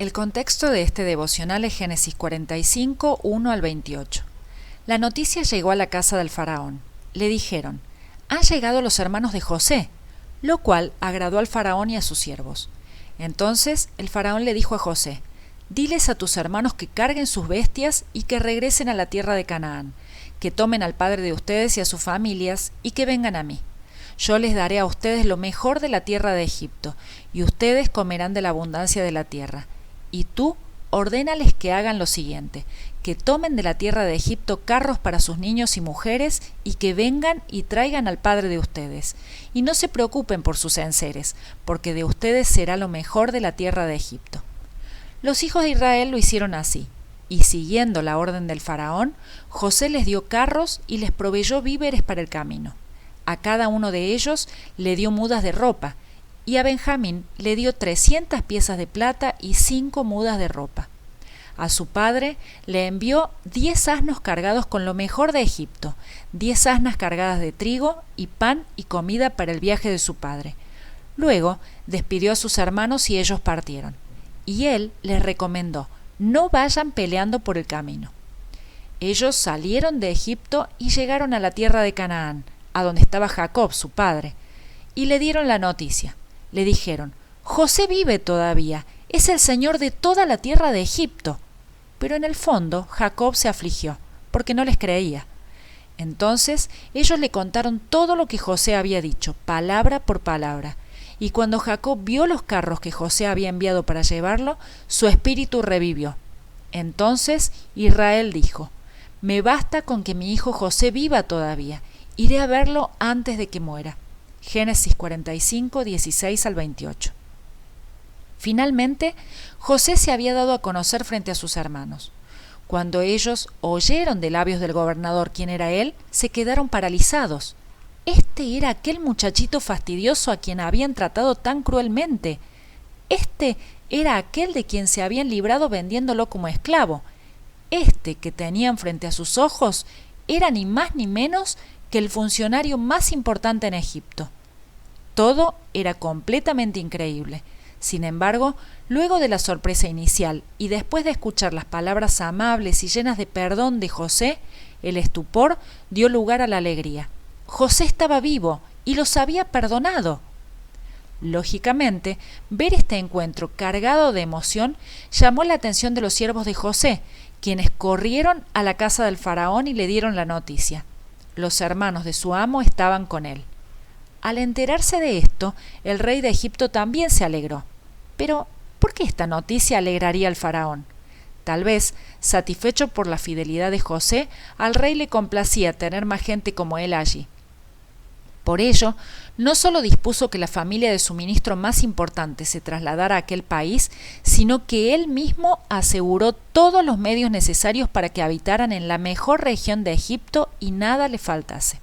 El contexto de este devocional es Génesis 45, 1 al 28. La noticia llegó a la casa del faraón. Le dijeron: «Han llegado los hermanos de José», lo cual agradó al faraón y a sus siervos. Entonces el faraón le dijo a José: «Diles a tus hermanos que carguen sus bestias y que regresen a la tierra de Canaán, que tomen al padre de ustedes y a sus familias y que vengan a mí. Yo les daré a ustedes lo mejor de la tierra de Egipto, y ustedes comerán de la abundancia de la tierra. Y tú ordénales que hagan lo siguiente: que tomen de la tierra de Egipto carros para sus niños y mujeres, y que vengan y traigan al padre de ustedes. Y no se preocupen por sus enseres, porque de ustedes será lo mejor de la tierra de Egipto». Los hijos de Israel lo hicieron así, y siguiendo la orden del faraón, José les dio carros y les proveyó víveres para el camino. A cada uno de ellos le dio mudas de ropa, y a Benjamín le dio 300 piezas de plata y 5 mudas de ropa. A su padre le envió 10 asnos cargados con lo mejor de Egipto, 10 asnas cargadas de trigo y pan y comida para el viaje de su padre. Luego despidió a sus hermanos y ellos partieron. Y él les recomendó: no vayan peleando por el camino. Ellos salieron de Egipto y llegaron a la tierra de Canaán, a donde estaba Jacob, su padre, y le dieron la noticia. Le dijeron: «José vive todavía, es el señor de toda la tierra de Egipto». Pero en el fondo Jacob se afligió, porque no les creía. Entonces ellos le contaron todo lo que José había dicho, palabra por palabra. Y cuando Jacob vio los carros que José había enviado para llevarlo, su espíritu revivió. Entonces Israel dijo: «Me basta con que mi hijo José viva todavía, iré a verlo antes de que muera». Génesis 45, 16 al 28. Finalmente, José se había dado a conocer frente a sus hermanos. Cuando ellos oyeron de labios del gobernador quién era él, se quedaron paralizados. Este era aquel muchachito fastidioso a quien habían tratado tan cruelmente. Este era aquel de quien se habían librado vendiéndolo como esclavo. Este que tenían frente a sus ojos era ni más ni menos que el funcionario más importante en Egipto. Todo era completamente increíble. Sin embargo, luego de la sorpresa inicial y después de escuchar las palabras amables y llenas de perdón de José, el estupor dio lugar a la alegría. José estaba vivo y los había perdonado. Lógicamente, ver este encuentro cargado de emoción llamó la atención de los siervos de José, quienes corrieron a la casa del faraón y le dieron la noticia. Los hermanos de su amo estaban con él. Al enterarse de esto, el rey de Egipto también se alegró. Pero, ¿por qué esta noticia alegraría al faraón? Tal vez, satisfecho por la fidelidad de José, al rey le complacía tener más gente como él allí. Por ello, no solo dispuso que la familia de su ministro más importante se trasladara a aquel país, sino que él mismo aseguró todos los medios necesarios para que habitaran en la mejor región de Egipto y nada le faltase.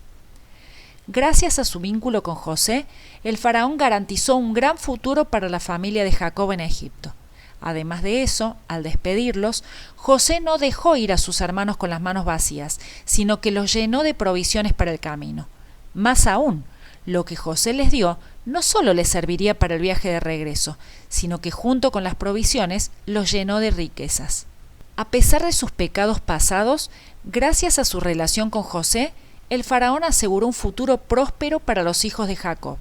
Gracias a su vínculo con José, el faraón garantizó un gran futuro para la familia de Jacob en Egipto. Además de eso, al despedirlos, José no dejó ir a sus hermanos con las manos vacías, sino que los llenó de provisiones para el camino. Más aún, lo que José les dio no solo les serviría para el viaje de regreso, sino que junto con las provisiones los llenó de riquezas. A pesar de sus pecados pasados, gracias a su relación con José, el faraón aseguró un futuro próspero para los hijos de Jacob.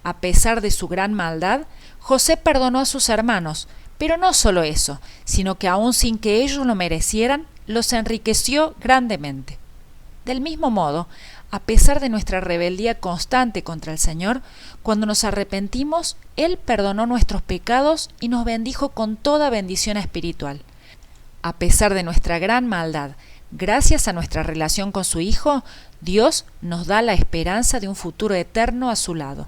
A pesar de su gran maldad, José perdonó a sus hermanos, pero no solo eso, sino que aun sin que ellos lo merecieran, los enriqueció grandemente. Del mismo modo, a pesar de nuestra rebeldía constante contra el Señor, cuando nos arrepentimos, Él perdonó nuestros pecados y nos bendijo con toda bendición espiritual. A pesar de nuestra gran maldad, gracias a nuestra relación con su Hijo, Dios nos da la esperanza de un futuro eterno a su lado.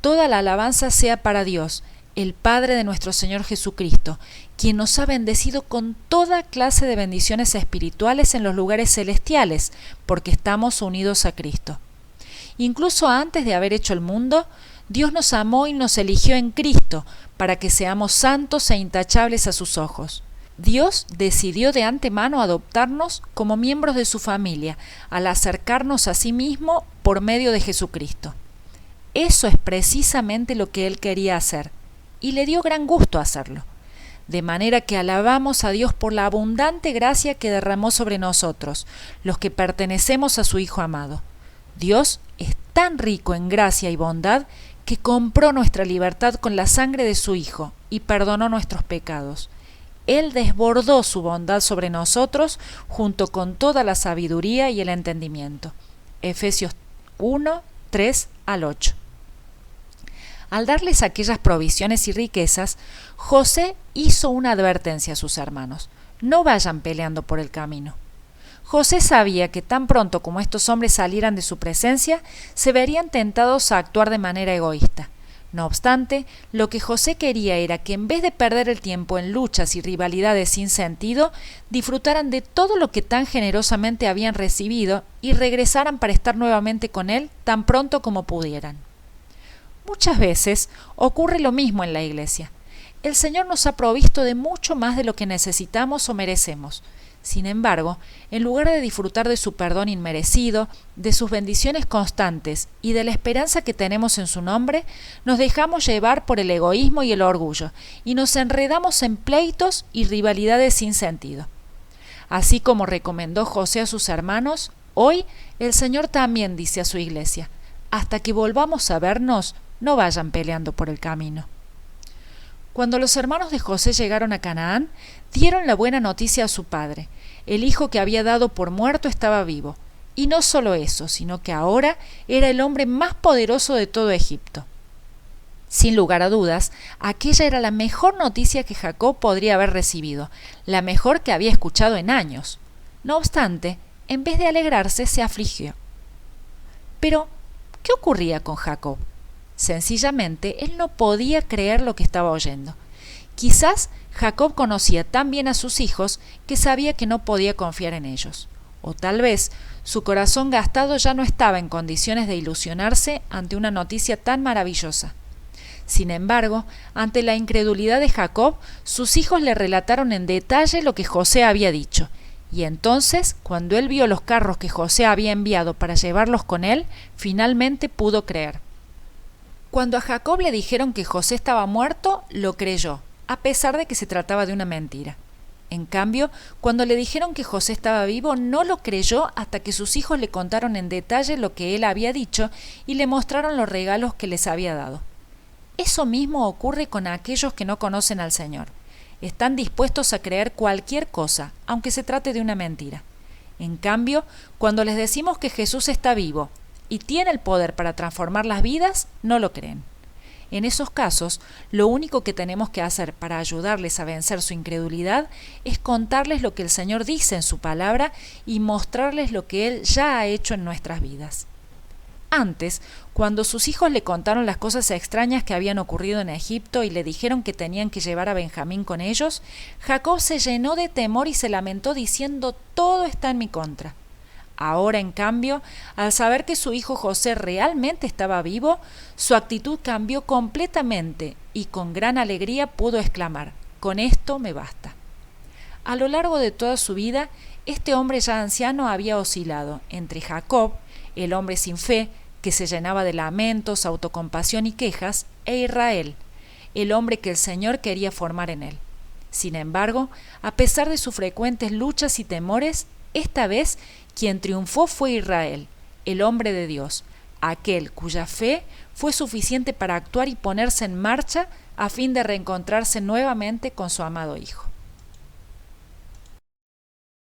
Toda la alabanza sea para Dios, el Padre de nuestro Señor Jesucristo, quien nos ha bendecido con toda clase de bendiciones espirituales en los lugares celestiales, porque estamos unidos a Cristo. Incluso antes de haber hecho el mundo, Dios nos amó y nos eligió en Cristo, para que seamos santos e intachables a sus ojos. Dios decidió de antemano adoptarnos como miembros de su familia, al acercarnos a sí mismo por medio de Jesucristo. Eso es precisamente lo que Él quería hacer, y le dio gran gusto hacerlo. de manera que alabamos a Dios por la abundante gracia que derramó sobre nosotros, los que pertenecemos a su Hijo amado. Dios es tan rico en gracia y bondad que compró nuestra libertad con la sangre de su Hijo y perdonó nuestros pecados. Él desbordó su bondad sobre nosotros junto con toda la sabiduría y el entendimiento. Efesios 1, 3 al 8. Al darles aquellas provisiones y riquezas, José hizo una advertencia a sus hermanos: no vayan peleando por el camino. José sabía que tan pronto como estos hombres salieran de su presencia, se verían tentados a actuar de manera egoísta. No obstante, lo que José quería era que en vez de perder el tiempo en luchas y rivalidades sin sentido, disfrutaran de todo lo que tan generosamente habían recibido y regresaran para estar nuevamente con él tan pronto como pudieran. Muchas veces ocurre lo mismo en la iglesia. El Señor nos ha provisto de mucho más de lo que necesitamos o merecemos. Sin embargo, en lugar de disfrutar de su perdón inmerecido, de sus bendiciones constantes y de la esperanza que tenemos en su nombre, nos dejamos llevar por el egoísmo y el orgullo, y nos enredamos en pleitos y rivalidades sin sentido. Así como recomendó José a sus hermanos, hoy el Señor también dice a su iglesia: hasta que volvamos a vernos, no vayan peleando por el camino. Cuando los hermanos de José llegaron a Canaán, dieron la buena noticia a su padre. El hijo que había dado por muerto estaba vivo. Y no solo eso, sino que ahora era el hombre más poderoso de todo Egipto. Sin lugar a dudas, aquella era la mejor noticia que Jacob podría haber recibido, la mejor que había escuchado en años. No obstante, en vez de alegrarse, se afligió. Pero, ¿qué ocurría con Jacob? Sencillamente, él no podía creer lo que estaba oyendo. Quizás Jacob conocía tan bien a sus hijos que sabía que no podía confiar en ellos. O tal vez su corazón gastado ya no estaba en condiciones de ilusionarse ante una noticia tan maravillosa. Sin embargo, ante la incredulidad de Jacob, sus hijos le relataron en detalle lo que José había dicho. Y entonces, cuando él vio los carros que José había enviado para llevarlos con él, finalmente pudo creer. Cuando a Jacob le dijeron que José estaba muerto, lo creyó, a pesar de que se trataba de una mentira. En cambio, cuando le dijeron que José estaba vivo, no lo creyó hasta que sus hijos le contaron en detalle lo que él había dicho y le mostraron los regalos que les había dado. Eso mismo ocurre con aquellos que no conocen al Señor. Están dispuestos a creer cualquier cosa, aunque se trate de una mentira. En cambio, cuando les decimos que Jesús está vivo y tiene el poder para transformar las vidas, no lo creen. En esos casos, lo único que tenemos que hacer para ayudarles a vencer su incredulidad es contarles lo que el Señor dice en su palabra y mostrarles lo que Él ya ha hecho en nuestras vidas. Antes, cuando sus hijos le contaron las cosas extrañas que habían ocurrido en Egipto y le dijeron que tenían que llevar a Benjamín con ellos, Jacob se llenó de temor y se lamentó diciendo: todo está en mi contra. Ahora, en cambio, al saber que su hijo José realmente estaba vivo, su actitud cambió completamente y con gran alegría pudo exclamar: con esto me basta. A lo largo de toda su vida, este hombre ya anciano había oscilado entre Jacob, el hombre sin fe, que se llenaba de lamentos, autocompasión y quejas, e Israel, el hombre que el Señor quería formar en él. Sin embargo, a pesar de sus frecuentes luchas y temores, esta vez quien triunfó fue Israel, el hombre de Dios, aquel cuya fe fue suficiente para actuar y ponerse en marcha a fin de reencontrarse nuevamente con su amado Hijo.